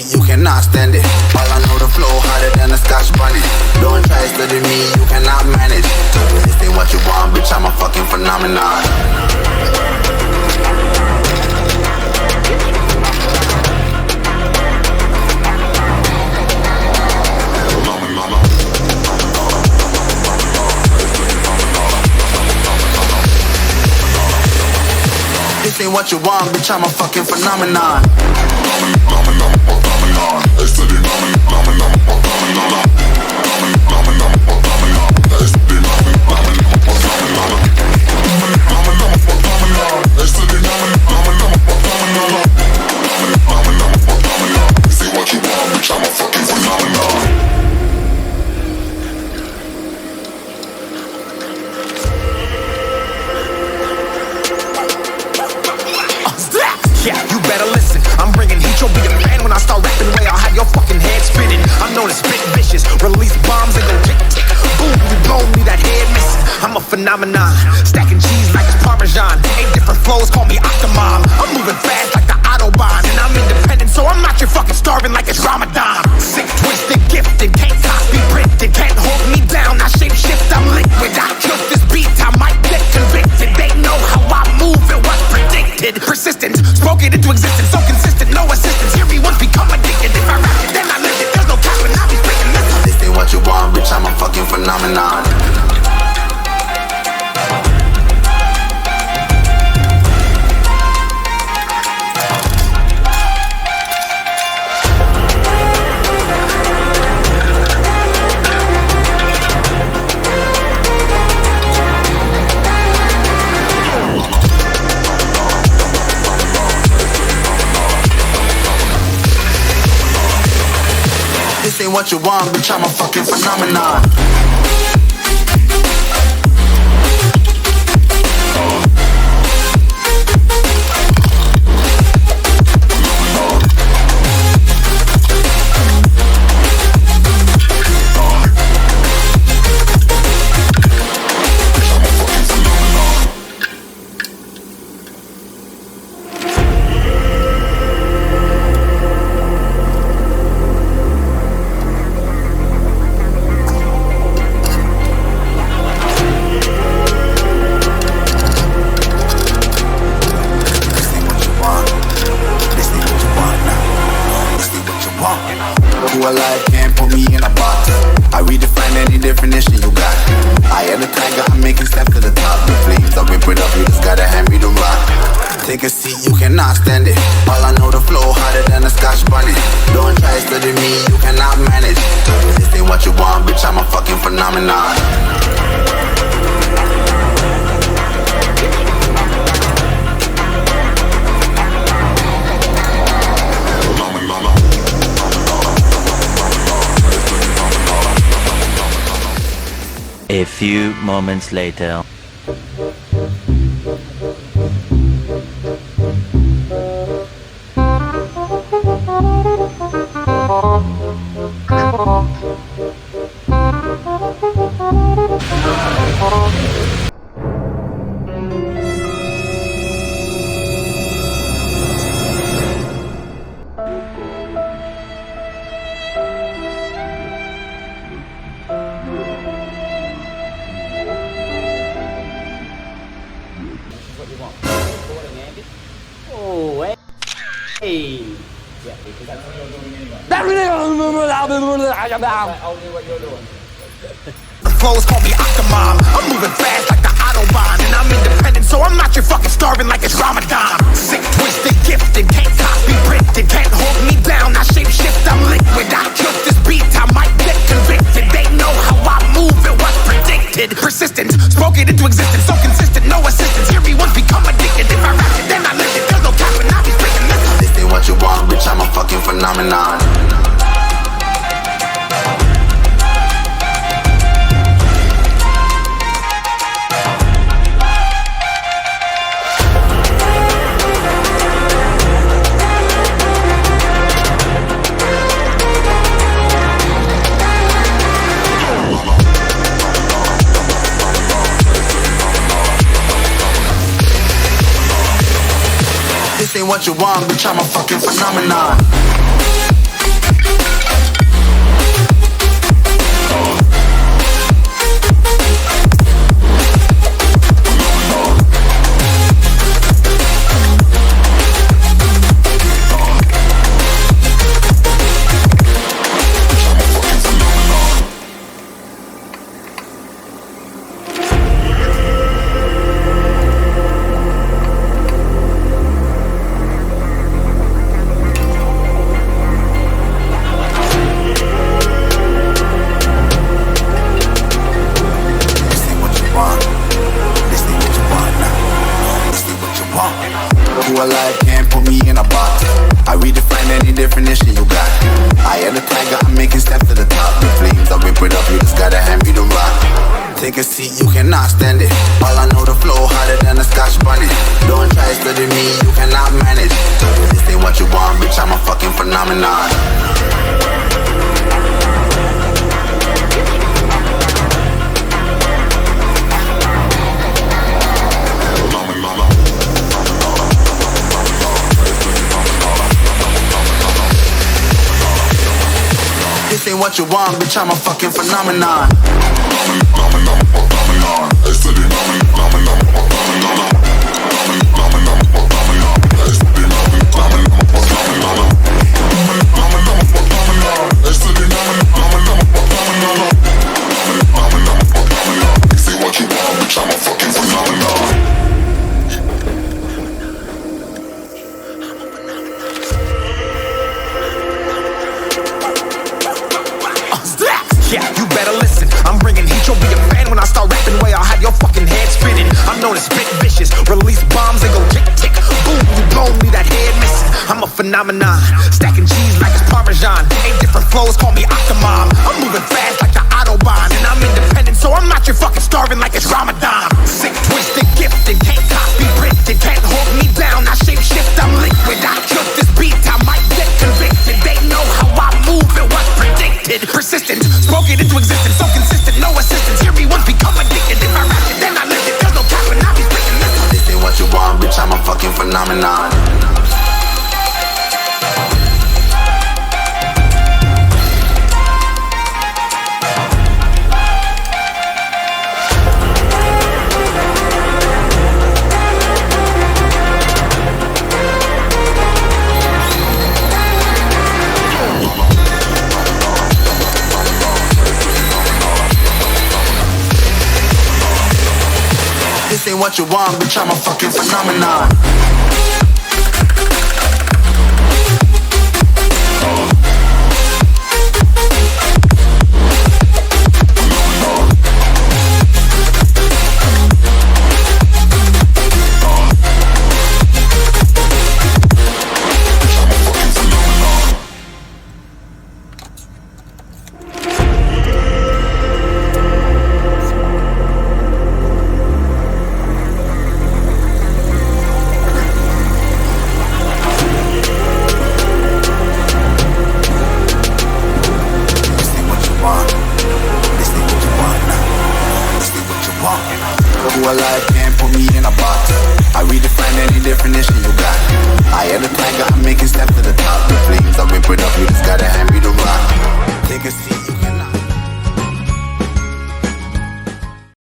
seat, you cannot stand it. All I know, the flow harder than a Scotch bonnet. Don't try study me, you cannot manage. This ain't what you want, bitch, I'm a fucking phenomenon. This ain't what you want, bitch, I'm a fucking phenomenon. Yeah, you better listen. I'm bringing heat, you'll be a fan when I start rapping. Way I'll have your fucking head spinning. I'm known as spit vicious, release bombs and go tick tick. Boom, you blow me, that head missing. I'm a phenomenon, stacking cheese like it's Parmesan. 8 different flows, call me Octomom. I'm moving fast like the Autobahn, and I'm independent, so I'm not your fucking starving like it's Ramadan. Sick, twisted, gifted, can't copy, printed, can't hold me down. I shape shift, I'm liquid. I killed this beat, I might get convicted. They know how I move, it was predicted. Persistent, spoke it into existence, so consistent, no assistance. Hear me once, become addicted. If I rap it, then I live it. There's no cap, and I'll be speaking this. This ain't what you want, bitch, I'm a fucking phenomenon. This ain't what you want, bitch, I'm a fucking phenomenon. Who alive can't put me in a box. I redefine any definition you got. I am the tiger, I'm making steps to the top. The flames, I'll whip it up, you just gotta hand me the rock. Take a seat, you cannot stand it. All I know, the flow harder than a Scotch bonnet. Don't try study me, you cannot manage. This ain't what you want, bitch, I'm a fucking phenomenon. A few moments later. Hey. Yeah, because that's what you're doing anyway. Only what you're doing. The flows call me Octomom. I'm moving fast like the Autobahn, and I'm independent, so I'm not your fucking starving like it's Ramadan. Sick, twisted, gifted, can't copy, printed, can't hold me down. I shape shift, I'm liquid. I killed this beat, I might get convicted. They know how I move, it was predicted. Persistent, spoke it into existence, so consistent, no assistance. Hear me once, become addicted. If I rap it, then I live it. There's no cap, and I'll be speaking this. This ain't what you want, bitch, I'm a fucking phenomenon. This ain't what you want, bitch, I'm a fucking phenomenon. definition you got. I am the tiger, I'm making steps to the top. The flames, I rip it up, you just gotta hand me the rock. Take a seat, you cannot stand it. All I know, the flow harder than a scotch bunny. Don't try studying me, you cannot manage. This ain't what you want, bitch, I'm a fucking phenomenon. This ain't what you want, bitch, I'm a fucking phenomenon. Yeah, you better listen. I'm bringing heat, you'll be a fan when I start rapping. Way I'll have your fucking head spinning. I'm known as spit vicious, release bombs and go tick tick. Boom, you blow me, that head missing. I'm a phenomenon, stacking cheese like it's Parmesan. 8 different flows, call me Octomom. I'm moving fast like the Autobahn, and I'm independent, so I'm not your fucking starving like it's Ramadan. Sick, twisted, gifted, can't copy, printed, can't hold me down. I shape shift, I'm liquid. I killed this beat, I might get convicted. They know how I move, it was predicted. Persistent, spoke it into existence, so consistent, no assistance. Hear me once, become addicted. If I rap it, then I live it. There's no cap when I be spitting this. This ain't what you want, bitch, I'm a fucking phenomenon. This ain't what you want, bitch, I'm a fucking phenomenon. Who alive can't put me in a box. I redefine